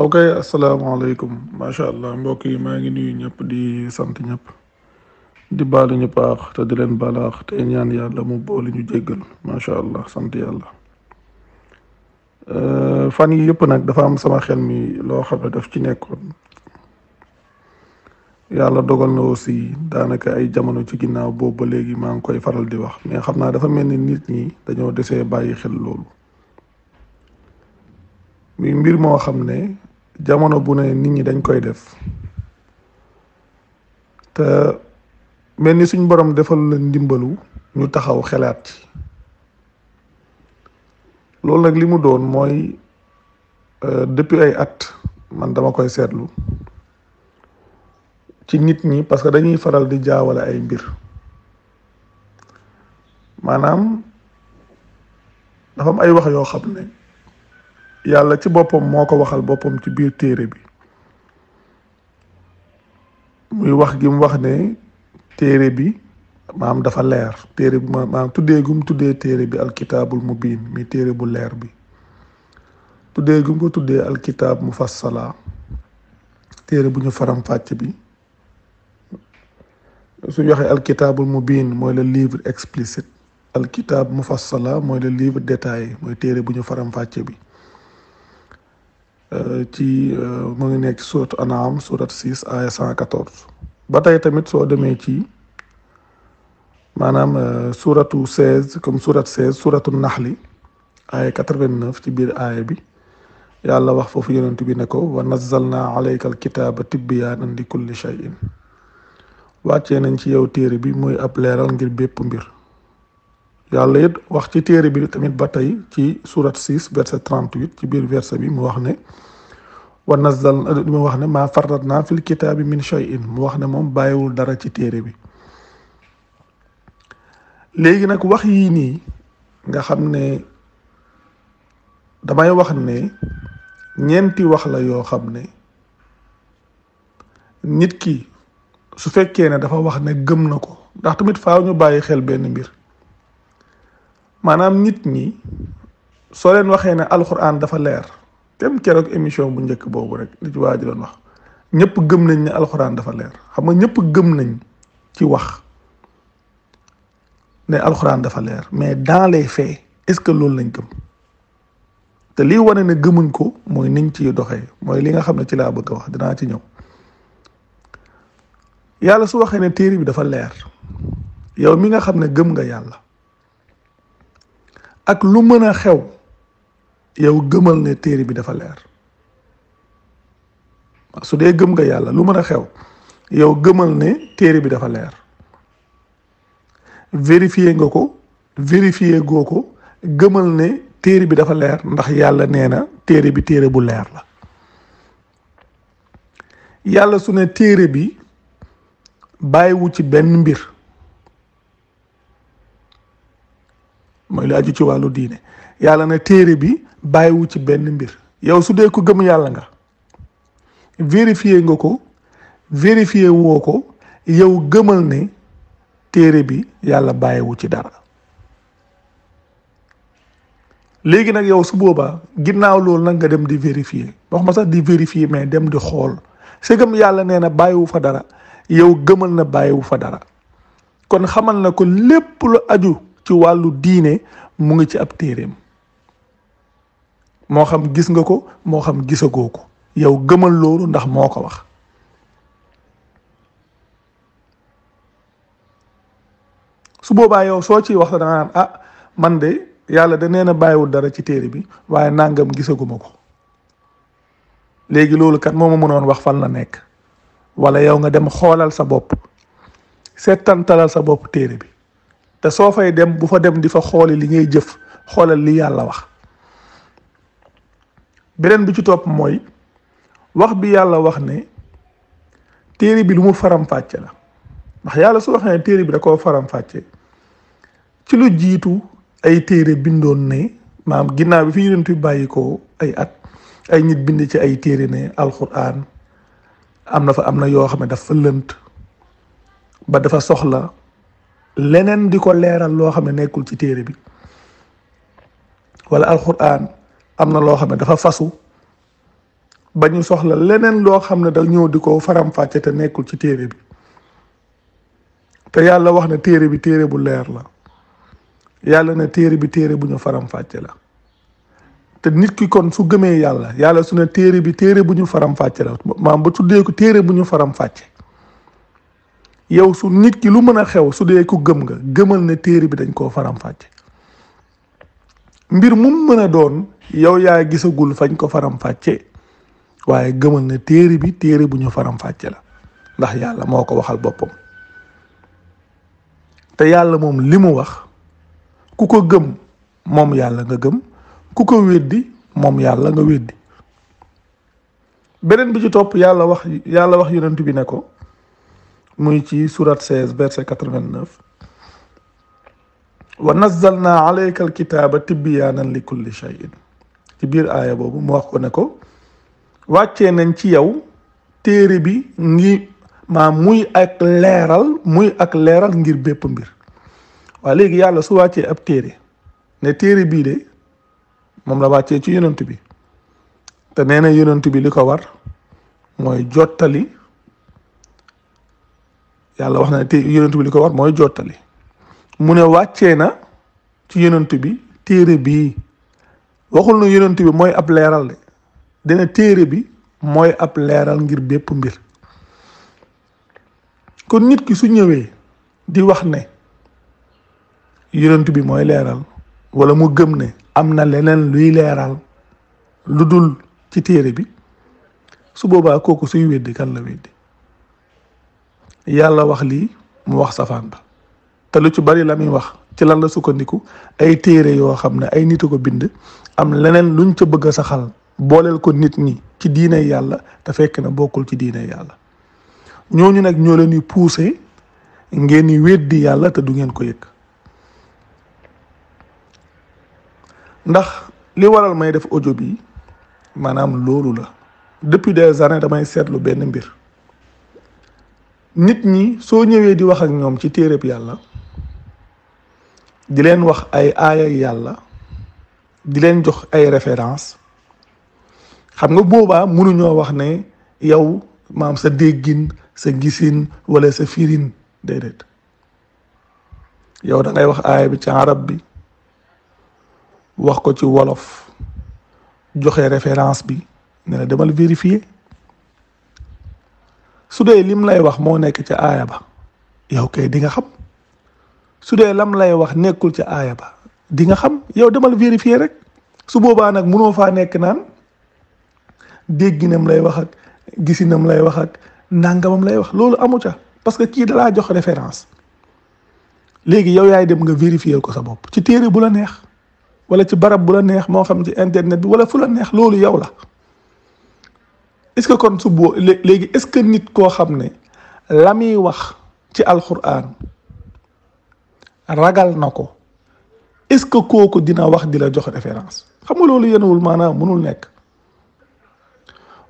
ok asalaamaaleykum macha allah mbokk yi maa ngi nuyu ñëpp di sant ñëpp di baalu ñu paax te di leen balaax te ñaan yàlla mu boole ñu jéggal macha allah sant yàlla. fan yi yëpp nag dafa am sama xel mi loo xam ne daf ci nekkoon yàlla dogal na aussi daanaka ay jamono ci ginnaaw boobu ba léegi maa ngi koy faral di wax mais xam naa dafa mel ni nit ñi dañoo desee bàyyi xel loolu. muy mbir moo xam ne jamono bu ne nit ñi dañ koy def te mel ni suñ borom defal la ndimbalu ñu taxaw xelaat ci loolu nag li mu doon mooy depuis ay at man dama koy seetlu ci nit ñi parce que dañuy faral di jaawale ay mbir maanaam dafa am ay wax yoo xam ne yàlla ci boppam moo ko waxal boppam ci biir téere bi muy wax gi mu wax ne téere bi maam dafa leer téere bi maam tuddee gum tuddee téere bi alkitaabul mubiin mi téere bu leer bi tuddee gum ko tuddee alkitaab mufassala téere bu ñu faram fàcc bi suñu waxee alkitaabul mubiin mooy le livre explicite alkitaab mufassala mooy le livre détaillé mooy téere bu ñu faram fàcce bi ci mu ngi nekk surat An'am surat 6 aya 114 ba tey tamit soo demee ci maanaam suratu 16 comme surat 16 suratu naxli aya 89 ci biir aaya bi yàlla wax foofu yonent bi ne ko wa nazzalna alayka alkitaaba tibyaanan li kulli shay'in wàccee nañ ci yow téere bi muy ab leeral ngir bépp mbir yàlla it wax ci téere bi tamit ba tey ci surat 6 verset 38 ci biir verset bi mu wax ne wa nazzal mu wax ne maa farratna fil kitaabi min shay'in mu wax ne moom bàyyiwul dara ci téere bi léegi nag wax yii nii nga xam ne damay wax ne ñeenti wax la yoo xam ne nit ki su fekkee ne dafa wax ne gëm na ko ndax tamit faaw ñu bàyyi xel benn mbir maanaam nit ñi soo leen waxee ne alxuraan dafa leer tem keroog émission bu njëkk boobu rek li ci waa ji doon wax ñëpp gëm nañ ne alxuraan dafa leer xam nga ñëpp gëm nañ ci wax ne alxuraan dafa leer mais dans les faits est-ce que loolu lañ gëm te lii wane ne gëmuñ ko mooy niñ ciy doxee mooy li nga xam ne ci laa bëgg a wax dinaa ci ñëw yàlla su waxee ne téere bi dafa leer yow mi nga xam ne gëm nga yàlla ak lu mën a xew yow gëmal ne téere bi dafa leer su dee gëm nga yàlla lu mën a xew yow gëmal ne téere bi dafa leer vérifier nga ko vérifier goo ko gëmal ne téere bi dafa leer ndax yàlla nee na téere bi téere bu leer la yàlla su ne téere bi bàyyiwu ci benn mbir mooy lu aju ci wàllu diine yàlla ne téere bi bàyyiwu ci benn mbir yow su dee ko gëm yàlla nga vérifier nga ko vérifier woo ko yow gëmal ne téere bi yàlla bàyyiwu ci dara léegi nag yow su boobaa ginnaaw loolu nag nga dem di vérifier wax ma sax di vérifier mais dem di xool segam yàlla nee na bàyyiwu fa dara yow gëmal na bàyyiwu fa dara kon xamal na ko lépp lu aju ci wàllu diine mu ngi ci ab téereem moo xam gis nga ko moo xam gisagoo ko yow gëmal loolu ndax moo ko wax su boobaa yow soo ciy wax da nga naan ah man de yàlla da nee na bàyyiwul dara ci téere bi waaye nangam gisaguma ko léegi loolu kat moo ma mënoon wax fan la nekk wala yow nga dem xoolal sa bopp seetantalal sa bopp téere bi te soo fay dem bu fa dem di fa xooli li ngay jëf xoolal li yàlla wax beneen bi ci topp mooy wax bi yàlla wax ne téere bi lu mu faram-fàcce la ndax yàlla su waxee ne téere bi da koo faram-fàcce ci lu jiitu ay téere bindoon ne maam ginnaaw bi fi yonent bi bàyyi ko ay at ay nit bind ci ay téere ne alxuraan am na yoo xam ne dafa lënt ba dafa soxla leneen di ko leeral loo xam ne nekkul ci téere bi wala alxuraan am na loo xam ne dafa fasu ba ñu soxla leneen loo xam ne da ñëw di ko faram-fàcce te nekkul ci téere bi te yàlla wax ne téere bi téere bu leer la yàlla ne téere bi téere bu ñu faram-fàcce la te nit ki kon su gëmee yàlla yàlla su ne téere bi téere bu ñu faram-fàcce la maam ba tuddee ko téere bu ñu faram-fàcce yow su nit ki lu mën a xew su dee ko gëm nga gëmal ne téere bi dañ koo faram-fàcce mbir mu mën a doon yow yaa gisagul fañ ko faram-fàcce waaye gëmal ne téere bi téere bu ñu faram-fàcce la ndax yàlla moo ko waxal boppam te yàlla moom li mu wax ku ko gëm moom yàlla nga gëm ku ko weddi moom yàlla nga weddi beneen bi ci topp yàlla wax yonent bi ne ko muy ci surat 16 verset 89 wa nazzalna alayka alkitaba tibyaanan li kulli shay'in ci biir aaya boobu mu wax ko ne ko wàccee nañ ci yow téere bi ngi muy ak leeral ngir bépp mbir waaye léegi yàlla su wàccee ab téere ne téere bii de moom la wàccee ci yonent bi te nee na yonent bi li ko war mooy jottali yàlla wax na ne yonent bi li ko war mooy jottali mu ne wàccee na ci yonent bi téere bii waxul na yonent bi mooy ab leeral de dina téere bi mooy ab leeral ngir bépp mbir kon nit ki su ñëwee di wax ne yonent bi mooy leeral wala mu gëm ne am na leneen luy leeral lu dul ci téere bi su boobaa kooku suy weddi kan la weddi yàlla wax lii mu wax safaan ba te lu ci bari la muy wax ci lan la sukkandiku ay téere yoo xam ne ay nit a ko bind am leneen luñ ca bëgg a saxal booleel ko nit ñi ci diine yàlla te fekk na bokkul ci diine yàlla ñooñu nag ñoo leen di pousser ngeen di weddi yàlla te du ngeen ko yëg ndax li waral may def audio bi maanaam loolu la depuis des années damay seetlu benn mbir nit ñi soo ñëwee di wax ak ñoom ci téereb yàlla di leen wax ay aaya yàlla di leen jox ay référence xam nga boobaa mënuñoo wax ne yow maam sa déggin sa gisin wala sa firin déedéet yow da ngay wax aaya bi ci arab bi wax ko ci wolof joxe référence bi ne la demal vérifier su dee lim lay wax moo nekk ci aaya ba yow kay di nga xam su dee lam lay wax nekkul ci aaya ba di nga xam yow demal vérifier rek su boobaa nag mënoo faa nekk naan dégginam lay wax ak gisinam lay wax ak nangamam lay wax loolu amu ca parce que kii dalaa jox référence léegi yow yaay dem nga vérifier ko sa bopp ci téere bu la neex wala ci barab bu la neex moo xam ci internet bi wala fu la neex loolu yow la est-ce que kon su boo léegi est-ce que nit koo xam ne la muy wax ci alxuraan ragal na ko est-ce que kooku dina wax di la jox référence xam nga loolu yenewul maanaam mënul nekk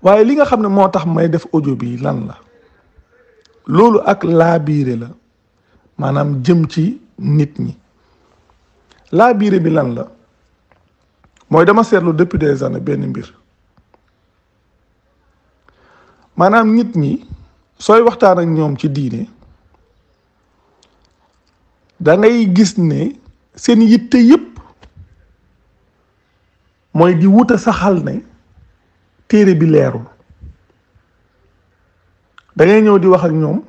waaye li nga xam ne moo tax may def audio bi lan la loolu ak laabiire la maanaam jëm ci nit ñi laabiire bi lan la mooy dama seetlu depuis des années benn mbir maanaam nit ñi sooy waxtaan ak ñoom ci diine da ngay gis ne seen yitte yépp mooy di wut a saxal ne téere bi leerul da ngay ñëw di wax ak ñoom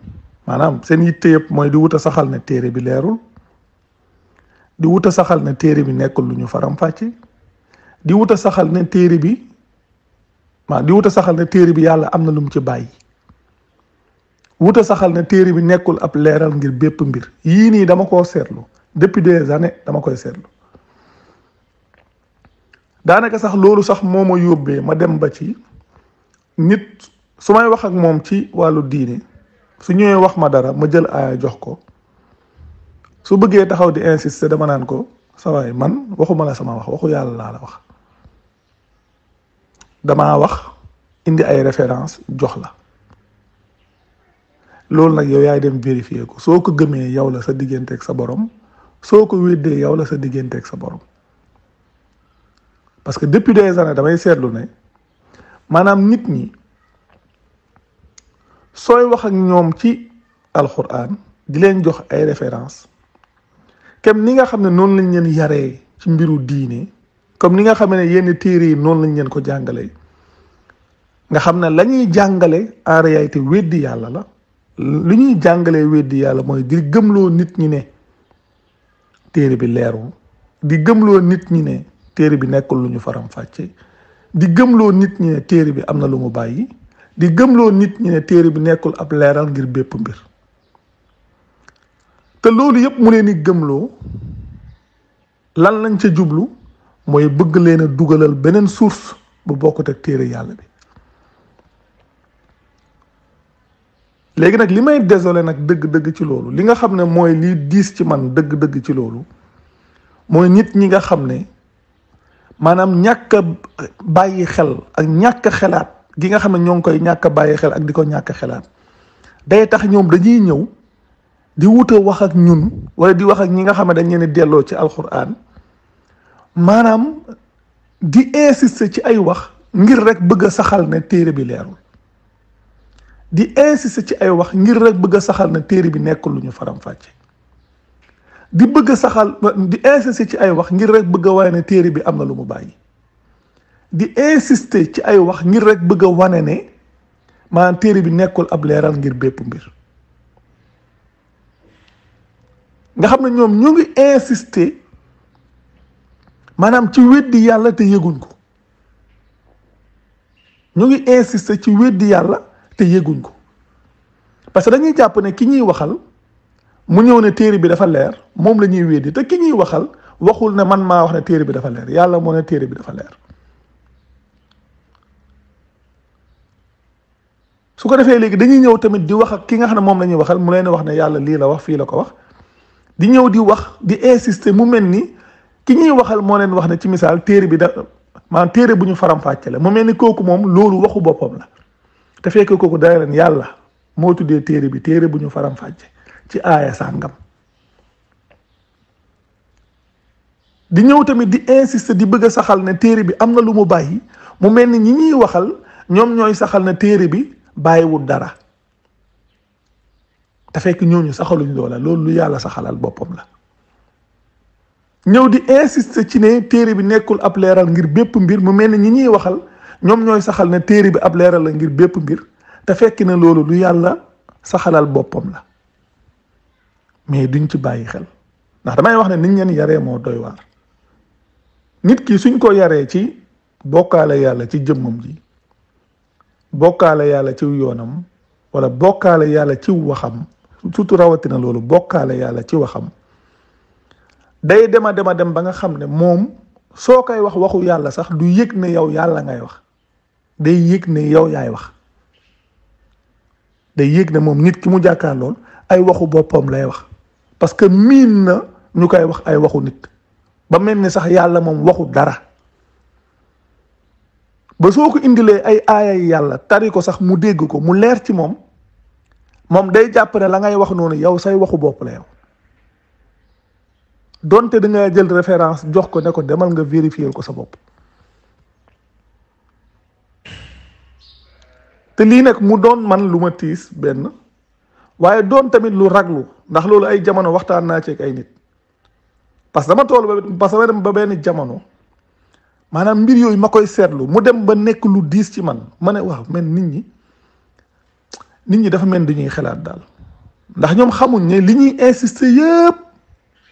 maanaam seen yitte yépp mooy di wut a saxal ne téere bi leerul di wut a saxal ne téere bi nekkul lu ñu faram-fàcce di wut a saxal ne téere bi di wut a saxal ne téere bi yàlla am na lu mu ci bàyyi wut a saxal ne téere bi nekkul ab leeral ngir bépp mbir yii nii dama koo seetlu depuis des années dama koy seetlu daanaka sax loolu sax moo ma yóbbee ma dem ba ci nit su may wax ak moom ci wàllu diine su ñëwee wax ma dara ma jël aaya jox ko su bëggee taxaw di insister dama naan ko sa waay man waxuma la sama wax waxu yàlla laa la wax damaa wax indi ay référence jox la loolu nag yow yaay dem vérifier ko soo ko gëmee yow la sa digganteeg sa borom soo ko weddee yow la sa digganteeg sa borom parce que depuis des années damay seetlu ne maanaam nit ñi sooy wax ak ñoom ci alxuraan di leen jox ay référence comme ni nga xam ne noonu lañ leen yaree ci mbiru diine comme ni nga xam ne yenn téere yi noonu lañ leen ko jàngalee nga xam ne la ñuy jàngale en réalité weddi yàlla la lu ñuy jàngalee weddi yàlla mooy di gëmloo nit ñi ne téere bi leerul di gëmloo nit ñi ne téere bi nekkul lu ñu faram fàcce di gëmloo nit ñi ne téere bi am na lu mu bàyyi di gëmloo nit ñi ne téere bi nekkul ab leeral ngir bépp mbir te loolu yëpp mu leen di gëmloo lan lañ ca jublu mooy bëgg leen a dugalal beneen source bu bokkut ak téere yàlla bi. léegi nag li may désolé nag dëgg-dëgg ci loolu li nga xam ne mooy lii diis ci man dëgg-dëgg ci loolu mooy nit ñi nga xam ne maanaam ñàkk a bàyyi xel ak ñàkk a xelaat gi nga xam ne ñoo ngi koy ñàkk a bàyyi xel ak di ko ñàkk a xelaat day tax ñoom dañuy ñëw di wut a wax ak ñun wala di wax ak ñi nga xam ne dañ leen delloo ci alxuraan maanaam di insister ci ay wax ngir rek bëgg a saxal ne téere bi leerul di insister ci ay wax ngir rek bëgg a saxal ne téere bi nekkul lu ñu faram-fàcce di bëgg a saxal di insister ci ay wax ngir rek bëgg a wane ne téere bi am na lu mu bàyyi di insister ci ay wax ngir rek bëgg a wane ne maanaam téere bi nekkul ab leeral ngir bépp mbir nga xam ne ñoom ñu ngi insister maanaam ci weddi yàlla te yëguñ ko ñu ngi insister ci weddi yàlla te yëguñ ko parce que dañuy jàpp ne ki ñuy waxal mu ñëw ne téere bi dafa leer moom la ñuy weddi te ki ñuy waxal waxul ne man maa wax ne téere bi dafa leer yàlla moo ne téere bi dafa leer su ko defee léegi dañuy ñëw tamit di wax ak ki nga xam ne moom la ñuy waxal mu leen wax ne yàlla lii la wax fii la ko wax di ñëw di wax di insister mu mel ni ki ñuy waxal moo leen wax ne ci misaal téere bi da maanaam téere bu ñu faram-fàcce la mu mel ni kooku moom loolu waxu boppam la te fekk kooku day leen yàlla moo tuddee téere bi téere bu ñu faram-fàcce ci aaya sàngam di ñëw tamit di insister di bëgg a saxal ne téere bi am na lu mu bàyyi mu mel ni ñi ñuy waxal ñoom ñooy saxal ne téere bi bàyyiwul dara te fekk ñooñu saxaluñ loola loolu lu yàlla saxalal boppam la ñëw di insister ci ne téere bi nekkul ab leeral ngir bépp mbir mu mel ni ñi ñuy waxal ñoom ñooy saxal ne téere bi ab leeral la ngir bépp mbir te fekk ne loolu lu yàlla saxalal boppam la mais duñ ci bàyyi xel ndax damay wax ne niñ leen yaree moo doy waar nit ki suñ ko yaree ci bokkaale yàlla ci jëmmam ji bokkaale yàlla ci yoonam wala bokkaale yàlla ci waxam surtout rawatina loolu bokkaale yàlla ci waxam day dema dem ba nga xam ne moom soo koy wax waxu yàlla sax du yëg ne yow yàlla ngay wax day yëg ne yow yaay wax day yëg ne moom nit ki mu jàkkaar lool ay waxu boppam lay wax parce que miin na ñu koy wax ay waxu nit ba mel ni sax yàlla moom waxu dara ba soo ko indilee ay aayay yàlla tari ko sax mu dégg ko mu leer ci moom day jàpp ne la ngay wax noonu yow say waxu bopp la yow donte da nga jël référence jox ko ne ko demal nga vérifier ko sa bopp te lii nag mu doon man lu ma tiis benn waaye doon tamit lu raglu ndax loolu ay jamono waxtaan naa ci ak ay nit parce que dama toll parce que dem ba benn jamono maanaam mbir yooyu ma koy seetlu mu dem ba nekk lu diis ci man ma ne waaw men nit ñi dafa mel dañuy xalaat daal ndax ñoom xamuñ ne li ñuy insister yëpp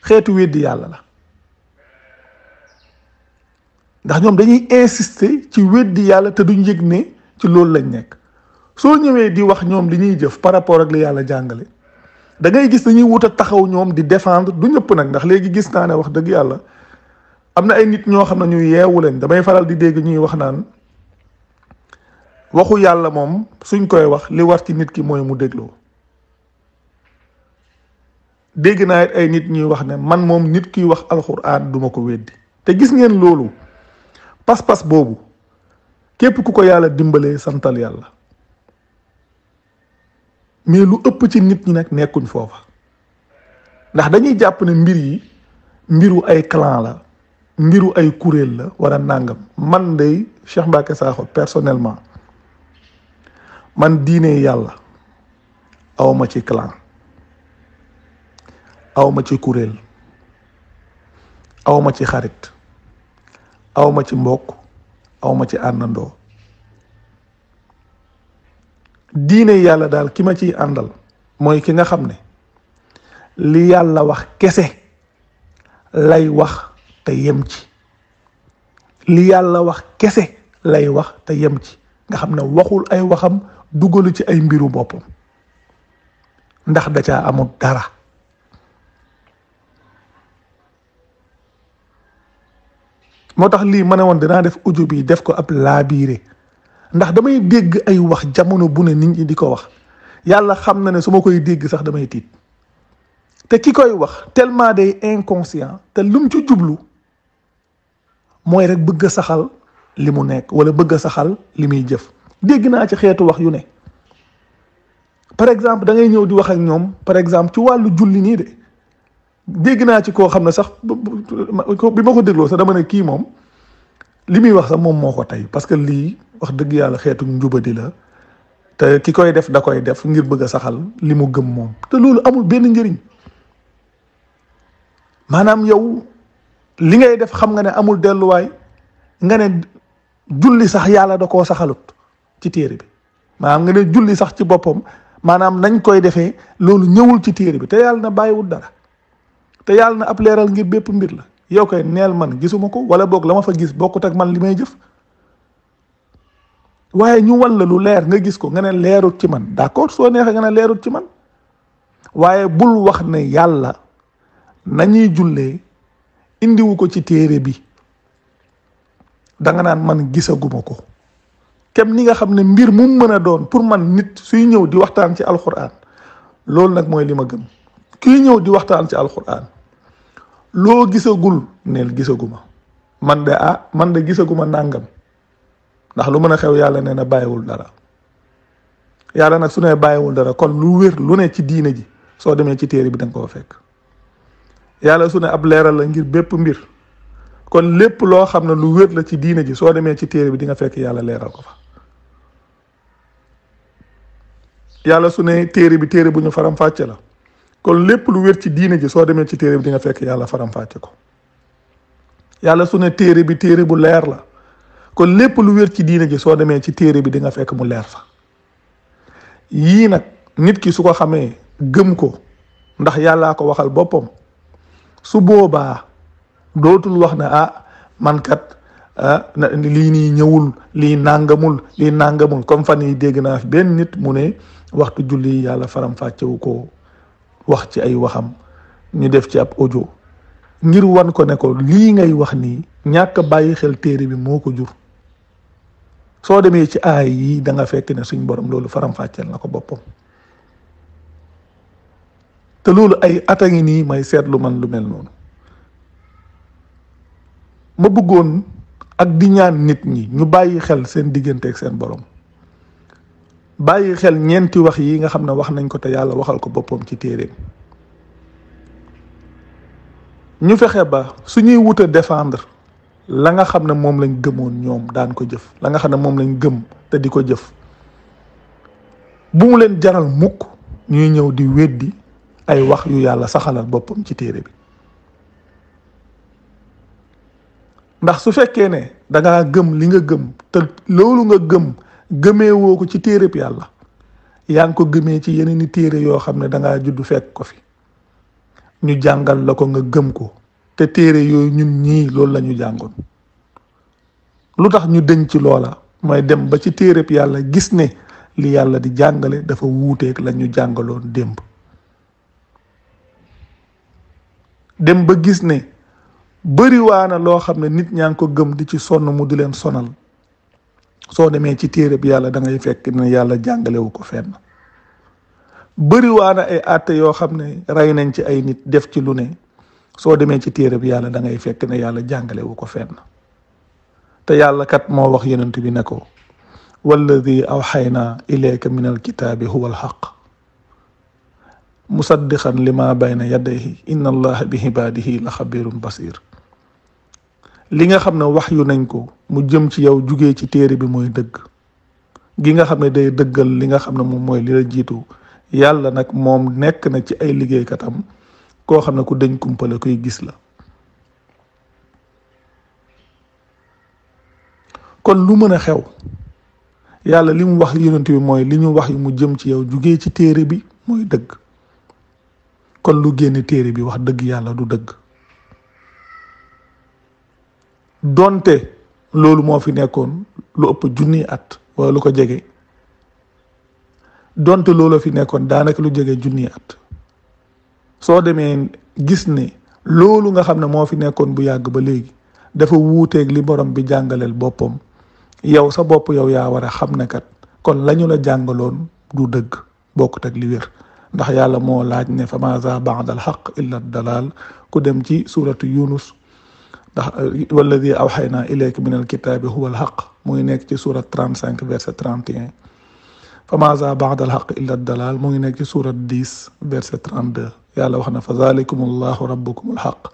xeetu weddi yàlla la ndax ñoom dañuy insister ci weddi yàlla te duñ yëg ne ci loolu lañ nekk soo ñëwee di wax ñoom li ñuy jëf par rapport ak li yàlla jàngale da ngay gis dañuy wut a taxaw ñoom di défendre du ñëpp nag ndax léegi gis naa ne wax dëgg yàlla am na ay nit ñoo xam ne ñu yeewu leen damay faral di dégg ñuy wax naan waxu yàlla moom suñ koy wax li war ci nit ki mooy mu dégloo dégg naa it ay nit ñuy wax ne man moom nit kiy wax alxuraan duma ko weddi te gis ngeen loolu pas-pas boobu képp ku ko yàlla dimbalee santal yàlla mais lu ëpp ci nit ñi nag nekkuñ foofa ndax dañuy jàpp ne mbir yi mbiru ay clan la mbiru ay kuréel la wala nàngam. Man day Cheikh Mbacké Sakho personnellement man diine yàlla awma ci clan, awma ci kuréel, awma ci xarit, awma ci mbokk, awma ci àndandoo. diine yàlla daal ki ma ciy àndal mooy ki nga xam ne li yàlla wax kese lay wax te yem ci. li yàlla wax kese lay wax te yem ci, nga xam ne waxul ay waxam dugalu ci ay mbiru boppam ndax da caa amul dara. moo tax lii ma ne woon dinaa def audio bi def ko ab laabiire, ndax damay dégg ay wax jamono bu ne nit ñi di ko wax. yàlla xam na ne su ma koy dégg sax damay tiit, te ki koy wax tellement day inconscient, te lum ci jublu mooy rek bëgg a saxal li mu nekk wala bëgg a saxal li muy jëf. dégg naa ci xeetu wax yu ne. par exemple da ngay ñëw di wax ak ñoom par exemple ci wàllu julli nii de dégg naa ci koo xam ne sax bi ma ko dégloo sax dama ne kii moom li muy wax sax moom moo ko tey, parce que lii wax dëgg yàlla xeetu njubadi la, te ki koy def da koy def ngir bëgg a saxal li mu gëm moom, te loolu amul benn njëriñ. maanaam yow li ngay def xam nga ne amul delluwaay, nga ne julli sax yàlla da koo saxalut ci téere bi. maanaam nga ne julli sax ci boppam maanaam nañ koy defee loolu ñëwul ci téere bi, te yàlla na bàyyiwul dara, te yàlla na ab leeral ngir bépp mbir la. yow koy neel man gisuma ko, wala boog la ma fa gis bokkut ak man li may jëf. waaye ñu wan la lu leer nga gis ko nga ne leerut ci man, d'accord, soo neexee nga ne leerut ci man, waaye bul wax ne yàlla nañuy jullee indiwu ko ci téere bi. danga naan man gisaguma ko. kem ni nga xam ne mbir mu mën a doon pour man nit suy ñëw di waxtaan ci alquran, loolu nag mooy li ma gëm. kuy ñëw di waxtaan ci alquran loo gisagul neel gisaguma. man de gisaguma nàngam, ndax lu mën a xew yàlla nee na bàyyiwul dara. yàlla nag su ne bàyyiwul dara kon lu wér lu ne ci diine ji soo demee ci téere bi danga koo fekk. yàlla su ne ab leeral la ngir bépp mbir, kon lépp loo xam ne lu wér la ci diine ji soo demee ci téere bi di nga fekk yàlla leeral ko fa. yàlla su ne téere bi téere bu ñu faram-fàcce la, kon lépp lu wér ci diine ji soo demee ci téere bi di nga fekk yàlla faram-fàcce ko. yàlla su ne téere bi téere bu leer la, kon lépp lu wér ci diine ji soo demee ci téere bi di nga fekk mu leer fa. yii nag nit ki su ko xamee gëm ko, ndax yàllaa ko waxal boppam, su boobaa dootul wax ne man kat lii nii ñëwul, lii nàngamul comme fan yi dégg naa fi benn nit mu ne waxtu julli yàlla faram-fàccewu ko, wax ci ay waxam ñu def ci ab audio ngir wan ko ne ko lii ngay wax nii ñàkk bàyyi xel téere bi moo ko jur. soo demee ci aay yi da nga fekk ne suñ borom loolu faram-fàcceel na ko boppam. te loolu ay ata ngi nii may seetlu man lu mel noonu. ma bëggoon ak di ñaan nit ñi ñu bàyyi xel seen diggante ak seen borom, bàyyi xel ñeenti wax yi nga xam ne wax nañ ko te yàlla waxal ko boppam ci téereem. ñu fexe ba suñuy wut a défendre la nga xam ne moom lañ gëmoon ñoom daan ko jëf, la nga xam ne moom lañ gëm te di ko jëf, bu mu leen jaral mukk ñuy ñëw di weddi ay wax yu yàlla saxalal boppam ci téere bi. ndax su fekkee ne dangaa gëm li nga gëm te loolu nga gëmee woo ko ci téere bi yàlla, yaa ngi ko gëmee ci yeneen i téere yoo xam ne dangaa juddu fekk ko fi, ñu jàngal la ko nga gëm ko, te téere yooyu ñun ñii loolu la ñu jàngoon. lu tax ñu dëñ ci loola mooy dem ba ci téere bi yàlla gis ne li yàlla di jàngale dafa wuuteeg la ñu jàngaloon démb. dem ba gis ne bëriwaana loo xam ne nit ñaa ngi ko gëm di ci sonn mu di leen sonal, soo demee ci téere bi yàlla da ngay fekk ne yàlla jàngalewu ko fenn. bëriwaana ay àtte yoo xam ne rey nañ ci ay nit def ci lu ne, soo demee ci téere bi yàlla da ngay fekk ne yàlla jàngalewu ko fenn. te yàlla kat moo wax yonent bi ne ko walladi awxaynaa ilayka min alkitaabi huwa alxaq musaddiqan lima bayna yadayhi inna allaha bi ibaadihi la xabirun basir. li nga xam ne wax yu nañ ko mu jëm ci yow jugee ci téere bi mooy dëgg gi nga xam ne day dëggal li nga xam ne moom mooy li la jiitu yàlla nag moom nekk na ci ay liggéeykatam koo xam ne ku deñ kumpale kuy gis la. kon lu mën a xew yàlla li mu wax yonent bi mooy li ñu wax yu mu jëm ci yow jugee ci téere bi mooy dëgg kon lu génn téere bi wax dëgg yàlla du dëgg donte loolu moo fi nekkoon lu ëpp junni at wala lu ko jege donte loolu fi nekkoon daanaka lu jege junni at soo demee gis ne loolu nga xam ne moo fi nekkoon bu yàgg ba léegi dafa wuuteeg li borom bi jàngaleel boppam yow sa bopp yow yaa war a xam ne kat kon lañu la jàngaloon du dëgg bokkut ak li wér ndax yàlla moo laaj ne fa maaza ba'da al haqq illa dalal ku dem ci suratu yunus ndax walladi awxaynaa ilayka min alkitaabi huwa alhaq mu ngi nekk ci surat 35 verset 31 fa maaza ba'da alhaq illa dalal mu ngi nekk ci surat 10 verset 32 yàlla wax na fa zalikum allahu rabbukum alhaq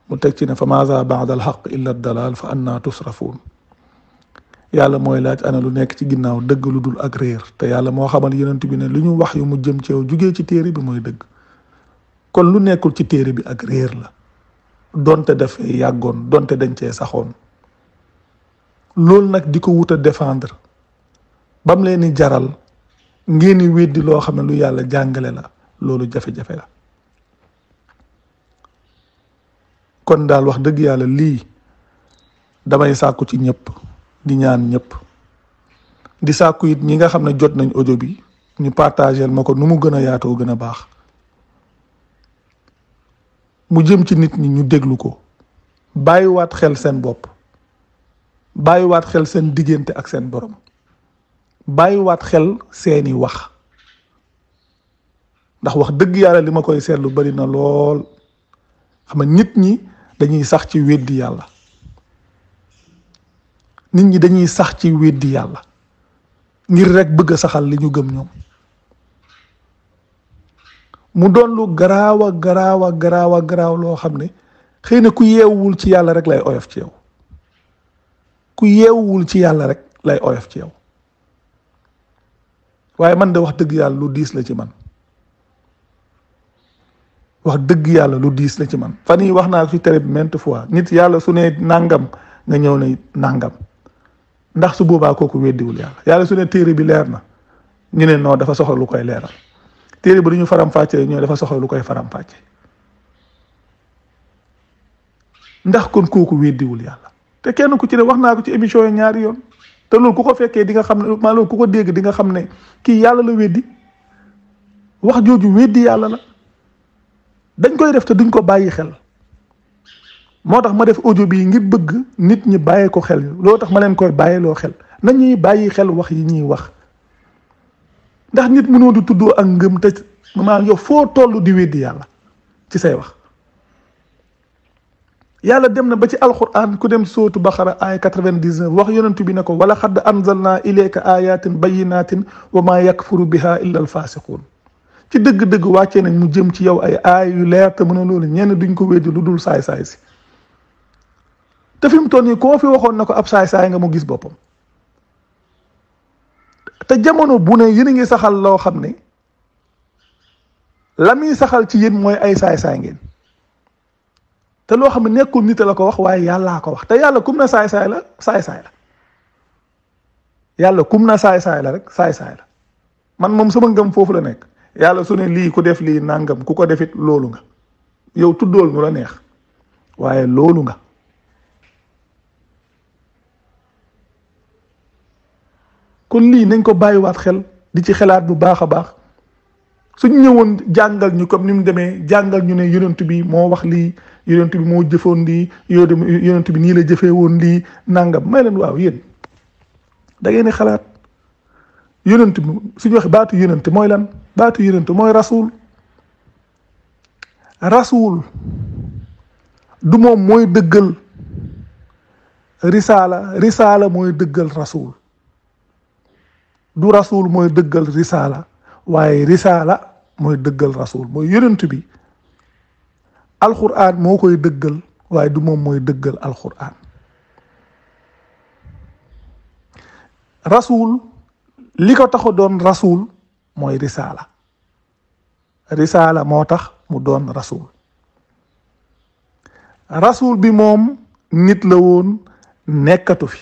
mu teg ci ne fa maaza ba'da alhaq illa dalal fa anna tusrafuun yàlla mooy laaj ana lu nekk ci ginnaaw dëgg lu dul ak réer te yàlla moo xamal yonent bi ne lu ñu wax yu mu jëm ci yow jugee ci téere bi mooy dëgg kon lu nekkul ci téere bi ak réer la donte dafay yàggoon donte dañ cee saxoon loolu nag di ko wut a défendre bam leen di jaral ngeen di weddi loo xam ne lu yàlla jàngale la loolu jafe-jafe la kon daal wax dëgg yàlla lii damay sàkku ci ñëpp di ñaan ñëpp di sàkku it ñi nga xam ne jot nañ audio bi ñu partagel ma ko nu mu gën a yaatoo gën a baax mu jëm ci nit ñi ñu déglu ko bàyyiwaat xel seen bopp bàyyiwaat xel seen diggante ak seen borom bàyyiwaat xel seeni wax ndax wax dëgg yàlla li ma koy seetlu bari na lool xam nga nit ñi dañuy sax ci weddi yàlla nit ñi dañuy sax ci weddi yàlla ngir rek bëgg a saxal li ñu gëm ñoom mu doon lu garaaw a garaaw a garaaw a garaaw loo xam ne xëy na ku yeewul ci yàlla rek lay oyof ci yow ku yeewul ci yàlla rek lay oyof ci yow waaye man de wax dëgg yàlla lu diis la ci man wax dëgg yàlla lu diis la ci man fan yii wax naa fi tere bi maintes fois nit yàlla su ne nàngam nga ñëw ne nàngam ndax su boobaa kooku weddiwul yàlla yàlla su ne téere bi leer na ñu ne non dafa soxla lu koy leeral téere bi du ñu faram-fàccee ñoo dafa soxla lu koy faram-fàcce ndax kon kooku weddiwul yàlla te kenn ku ci ne wax naa ko ci émission yi ñaari yoon te loolu ku ko fekkee di nga xam ne maa loolu ku ko dégg di nga xam ne kii yàlla la weddi wax jooju weddi yàlla la dañ koy def te duñ ko bàyyi xel moo tax ma def audio bii ngir bëgg nit ñi bàyyi ko xel loo tax ma leen koy bàyyiloo xel nañuy bàyyi xel wax yi ñuy wax ndax nit mënoo di tuddoo ak ngëm te maa yow foo toll di weddi yàlla ci say wax yàlla dem na ba ci alquran ku dem sootu Baqara ay 99 wax yonent bi ne ko wala xadd anzalna ilayka ayatin bayinatin wa ma yakfuru biha illa alfasiqun ci dëgg-dëgg wàccee nañ mu jëm ci yow ay aay yu leer te mën a loolu ñenn duñ ko weddi lu dul saay-saay si te fi mu toll nii koo fi waxoon na ko ab saay-saay nga mu gis boppam te jamono bu ne yéen a ngi saxal loo xam ne la muy saxal ci yéen mooy ay saay-saay ngeen te loo xam ne nekkul nit la ko wax waaye yàllaa ko wax te yàlla kum na saay-saay la saay-saay la yàlla kum na saay-saay la rek saay-saay la man moom sama ngëm foofu la nekk yàlla su ne lii ku def lii nangam ku ko defit loolu nga yow tuddool nu la neex waaye loolu nga kon lii nañ ko bàyyiwaat xel di ci xelaat bu baax a baax suñ ñëwoon jàngal ñu comme ni mu demee jàngal ñu ne yonent bi moo wax lii yonent bi moo jëfoon lii yonent bi nii la jëfee woon lii nangam may leen waaw yéen da ngeen di xalaat yonent bi suñu wax baatu yonent mooy lan baatu yonent mooy rasul rasul du moom mooy dëggal risaala mooy dëggal rasul du rasul mooy dëggal risaala waaye risaala mooy dëggal rasul mooy yonent bi alquran moo koy dëggal waaye du moom mooy dëggal alquran rasul li ko tax a doon rasul mooy risaala. risaala moo tax mu doon rasul. rasul bi moom nit la woon nekkatu fi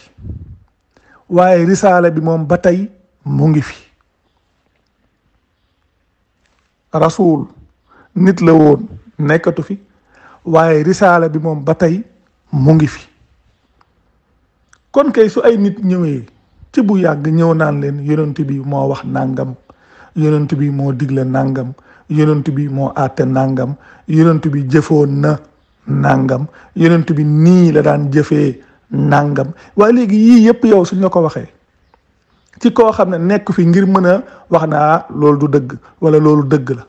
waaye risaala bi moom ba tey mu ngi fi. rasul nit la woon nekkatu fi waaye risaala bi moom ba tey mu ngi fi. kon kay su ay nit ñëwee ci bu yàgg ñëw naan leen yonent bi moo wax nangam, yonent bi moo digle nangam, yonent bi moo àtte nangam, yonent bi jëfoon na nangam, yonent bi nii la daan jëfee nangam, waaye léegi yii yëpp yow suñ la ko waxee ci koo xam ne nekk fi ngir mën a wax naa loolu du dëgg wala loolu dëgg la,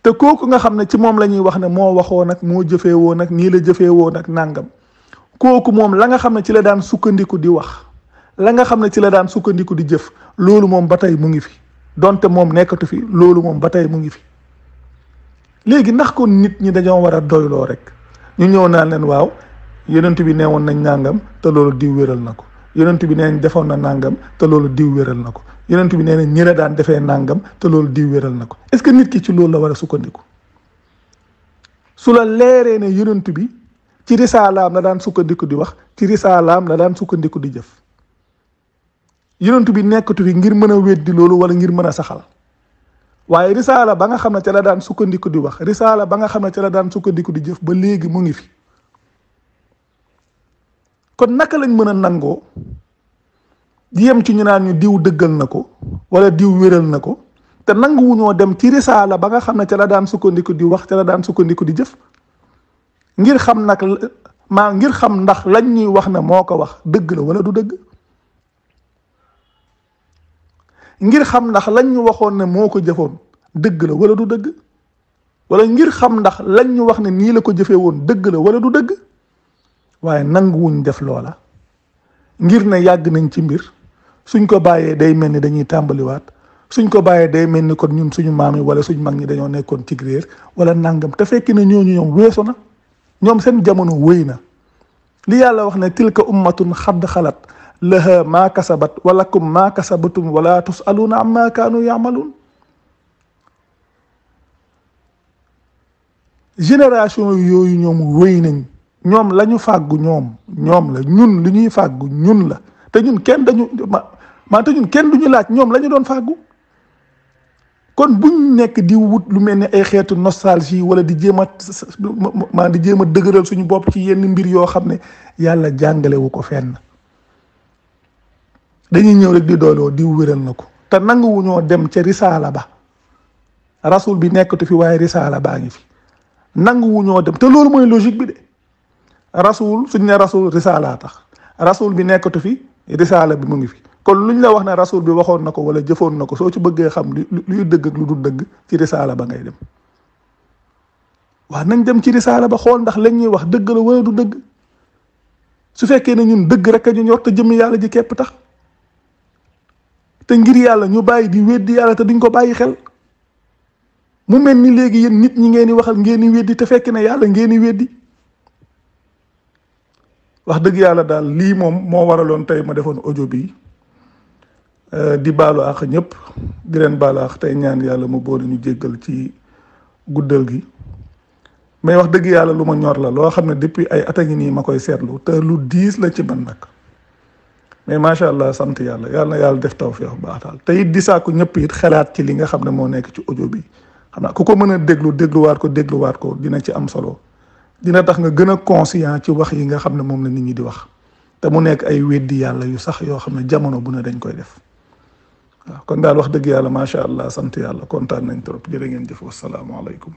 te kooku nga xam ne ci moom la ñuy wax ne moo waxoo nag moo jëfee woon nag nii la jëfee woon nag nangam, kooku moom la nga xam ne ci la daan sukkandiku di wax, la nga xam ne ci la daan sukkandiku di jëf, loolu moom ba tey mu ngi fi, donte moom nekkatu fi, loolu moom ba tey mu ngi fi. léegi ndax kon nit ñi dañoo war a doyloo rek ñu ñëw naan leen waaw yonent bi neewoon nañ nangam te loolu diw wéral na ko, yonent bi nee nañ defoon na nangam te loolu diw wéral na ko, yonent bi nee nañ ñi la daan defee nangam te loolu diw wéral na ko. est-ce que nit ki ci loolu la war a sukkandiku? su la leeree ne yonent bi ci risaalaam la daan sukkandiku di wax, ci risaalaam la daan sukkandiku di jëf, yonent bi nekkatu fi ngir mën a weddi loolu wala ngir mën a saxal, waaye risaala ba nga xam ne ca la daan sukkandiku di wax, risaala ba nga xam ne ca la daan sukkandiku di jëf ba léegi mu ngi fi. kon naka lañ mën a nangoo di yem ci ñu naan ñu diw dëggal na ko wala diw wéral na ko te nanguwuñoo dem ci risaala ba nga xam ne ca la daan sukkandiku di wax, ca la daan sukkandiku di jëf, ngir xam nag ngir xam ndax lañ ñuy wax ne moo ko wax dëgg la wala du dëgg, ngir xam ndax lañ ñu waxoon ne moo ko jëfoon dëgg la wala du dëgg, wala ngir xam ndax lañ ñu wax ne nii la ko jëfee woon dëgg la wala du dëgg. waaye nanguwuñ def loola ngir ne yàgg nañ ci mbir, suñ ko bàyyee day mel ni dañuy tàmbaliwaat, suñ ko bàyyee day mel ni kon ñun suñu maam yi wala suñ mag ñi dañoo nekkoon ci réer wala nangam, te fekk ne ñooñu ñoom weesu na, ñoom seen jamono wéy na. li yàlla wax ne tilka ummatun xadd xalat laha maa kasabat walakum maa kasabatum wala tusaluuna amma kaanu yaamaluun. génération yooyu ñoom wéy nañ, ñoom la ñu fàggu ñoom la, ñun li ñuy fàggu ñun la, te ñun kenn te ñun kenn duñu laaj ñoom la ñu doon fàggu. kon buñ nekk di wut lu mel ni ay xeetu nostalgie wala di jéem a dëgëral suñu bopp ci yenn mbir yoo xam ne yàlla jàngalewu ko fenn. dañuy ñëw rek di dooloo diw wéral na ko te nanguwuñoo dem ca risaala ba. rasul bi nekkatu fi waaye risaala baa ngi fi, nanguwuñoo dem, te loolu mooy logique bi de. rasul suñ ne rasul risaala tax, rasul bi nekkatu fi risaala bi mu ngi fi, kon luñ la wax ne rasul bi waxoon na ko wala jëfoon na ko, soo ci bëggee xam luy dëgg ak lu dul dëgg ci risaala ba ngay dem. waaw nañ dem ci risaala ba xool ndax lañ ñuy wax dëgg la wala du dëgg. su fekkee ne ñun dëgg rek a ñu ñor te jëmmi yàlla ji képp tax, te ngir yàlla ñu bàyyi di weddi yàlla te duñ ko bàyyi xel, mu mel ni léegi yéen nit ñi ngeen di waxal ngeen di weddi te fekk ne yàlla ngeen di weddi. wax dëgg yàlla daal lii moom moo waraloon tey ma defoon audio bi di baalu àq ñëpp, di leen baalu àq tey ñaan yàlla mu boole ñu jéggal ci guddal gi. mais wax dëgg yàlla lu ma ñor la, loo xam ne depuis ay at a ngi nii ma koy seetlu te lu diis la ci man nag, mais macha allah sant yàlla, yàlla na yàlla def tawfiix bu baax daal. te it di sàkku ñëpp it xalaat ci li nga xam ne moo nekk ci audio bi. xam naa ku ko mën a dégluwaat ko dina ci am solo, dina tax nga gën a conscient ci wax yi nga xam ne moom la nit ñi di wax, te mu nekk ay weddi yàlla yu sax yoo xam ne jamono bu ne dañ koy def. waaw kon daal wax dëgg yàlla macha allah sant yàlla, kontaan nañ trop, jërë ngeen jëf, wassalaamu aleykum.